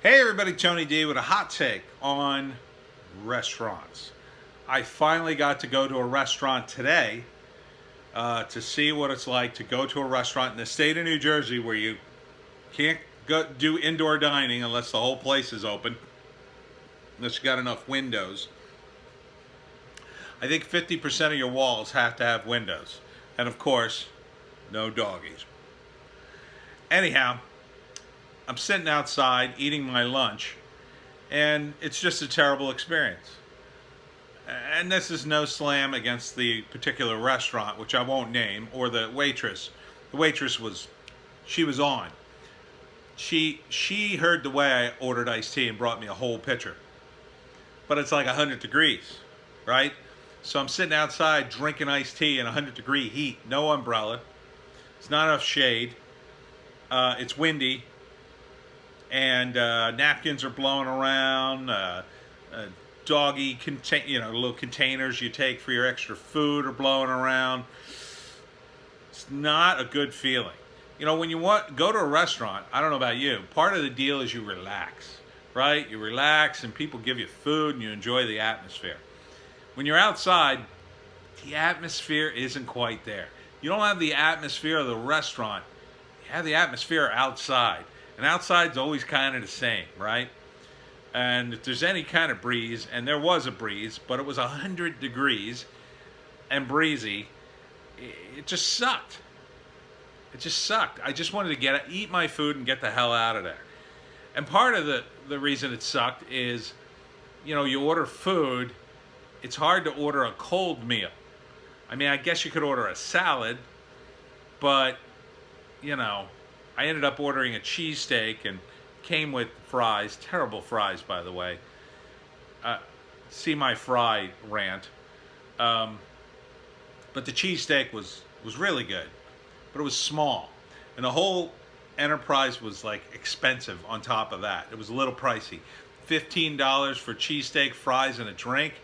Hey everybody, Tony D with a hot take on restaurants. I finally got to go to a restaurant today to see what it's like to go to a restaurant in the state of New Jersey where you can't go do indoor dining unless the whole place is open, unless you got enough windows. I think 50% of your walls have to have windows. And of course, no doggies. Anyhow, I'm sitting outside eating my lunch, and it's just a terrible experience. And this is no slam against the particular restaurant, which I won't name, or the waitress. The waitress she was on. She heard the way I ordered iced tea and brought me a whole pitcher. But it's like 100 degrees, right? So I'm sitting outside drinking iced tea in 100-degree heat, no umbrella. It's not enough shade. It's windy. And napkins are blowing around. Doggy little containers you take for your extra food are blowing around. It's not a good feeling. When you go to a restaurant, I don't know about you, part of the deal is you relax, right? You relax and people give you food and you enjoy the atmosphere. When you're outside, the atmosphere isn't quite there. You don't have the atmosphere of the restaurant. You have the atmosphere outside. And outside's always kind of the same, right? And if there's any kind of breeze, and there was a breeze, but it was 100 degrees and breezy, it just sucked. It just sucked. I just wanted to eat my food and get the hell out of there. And part of the reason it sucked is, you order food, it's hard to order a cold meal. I mean, I guess you could order a salad, but, I ended up ordering a cheesesteak and came with fries. Terrible fries, by the way. See my fry rant. But the cheesesteak was really good. But it was small. And the whole enterprise was like expensive on top of that. It was a little pricey. $15 for cheesesteak, fries, and a drink.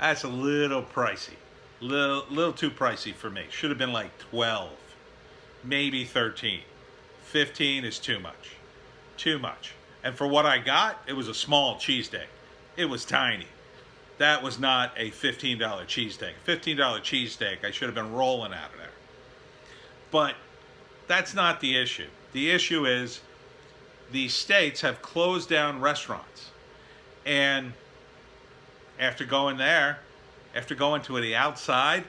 That's a little pricey. Little too pricey for me. Should have been like 12. Maybe 13. 15 is too much. Too much. And for what I got, it was a small cheesesteak. It was tiny. That was not a $15 cheesesteak. $15 cheesesteak, I should have been rolling out of there. But that's not the issue. The issue is the states have closed down restaurants. And after going to the outside,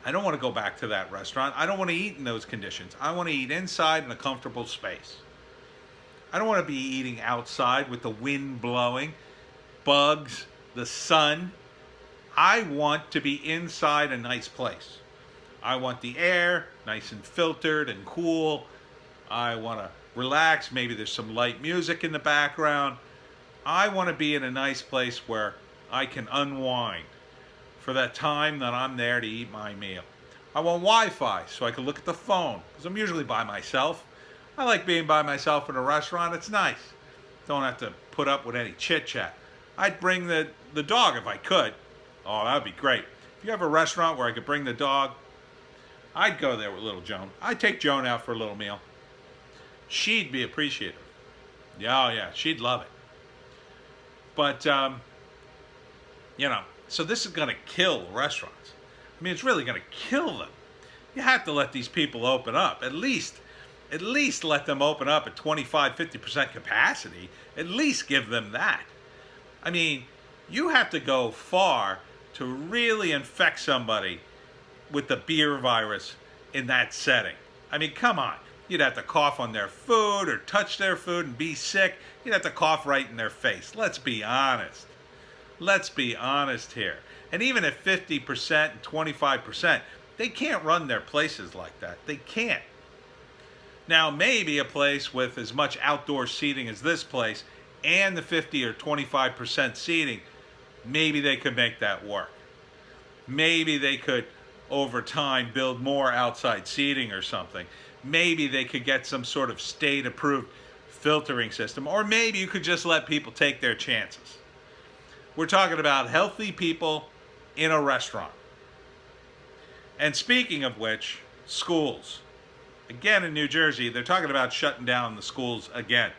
I don't want to go back to that restaurant. I don't want to eat in those conditions. I want to eat inside in a comfortable space. I don't want to be eating outside with the wind blowing, bugs, the sun. I want to be inside a nice place. I want the air nice and filtered and cool. I want to relax. Maybe there's some light music in the background. I want to be in a nice place where I can unwind for that time that I'm there to eat my meal. I want Wi-Fi so I can look at the phone because I'm usually by myself. I like being by myself in a restaurant. It's nice. Don't have to put up with any chit-chat. I'd bring the dog if I could. Oh, that would be great. If you have a restaurant where I could bring the dog, I'd go there with little Joan. I'd take Joan out for a little meal. She'd be appreciative. Yeah, oh yeah, she'd love it. But, so this is going to kill restaurants. I mean, it's really going to kill them. You have to let these people open up. At least let them open up at 25, 50% capacity. At least give them that. I mean, you have to go far to really infect somebody with the beer virus in that setting. I mean, come on. You'd have to cough on their food or touch their food and be sick. You'd have to cough right in their face. Let's be honest. Let's be honest here. And even at 50% and 25%, they can't run their places like that. They can't. Now, maybe a place with as much outdoor seating as this place and the 50 or 25% seating, maybe they could make that work. Maybe they could, over time, build more outside seating or something. Maybe they could get some sort of state-approved filtering system. Or maybe you could just let people take their chances. We're talking about healthy people in a restaurant. And speaking of which, schools. Again, in New Jersey, they're talking about shutting down the schools again.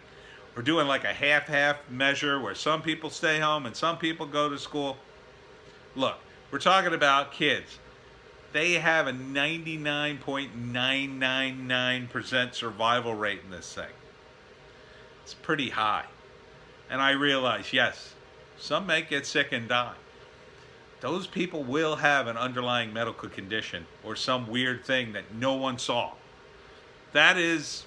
We're doing like a half-half measure where some people stay home and some people go to school. Look, we're talking about kids. They have a 99.999% survival rate in this thing. It's pretty high. And I realize, yes, some may get sick and die. Those people will have an underlying medical condition or some weird thing that no one saw. That is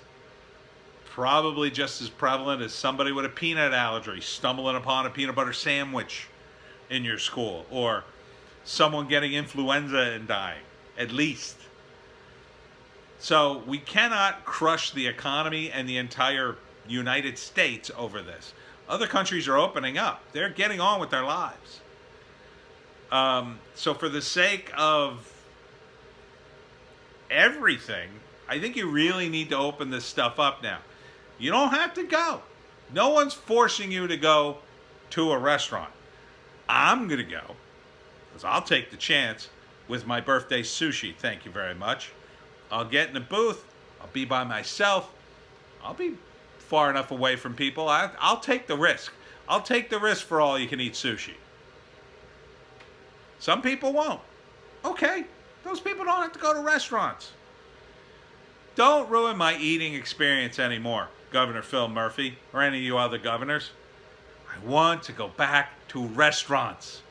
probably just as prevalent as somebody with a peanut allergy stumbling upon a peanut butter sandwich in your school, or someone getting influenza and dying, at least. So we cannot crush the economy and the entire United States over this. Other countries are opening up. They're getting on with their lives. So for the sake of everything, I think you really need to open this stuff up now. You don't have to go. No one's forcing you to go to a restaurant. I'm going to go, because I'll take the chance with my birthday sushi. Thank you very much. I'll get in the booth. I'll be by myself. I'll be far enough away from people. I'll take the risk. I'll take the risk for all you can eat sushi. Some people won't. Okay, those people don't have to go to restaurants. Don't ruin my eating experience anymore, Governor Phil Murphy, or any of you other governors. I want to go back to restaurants.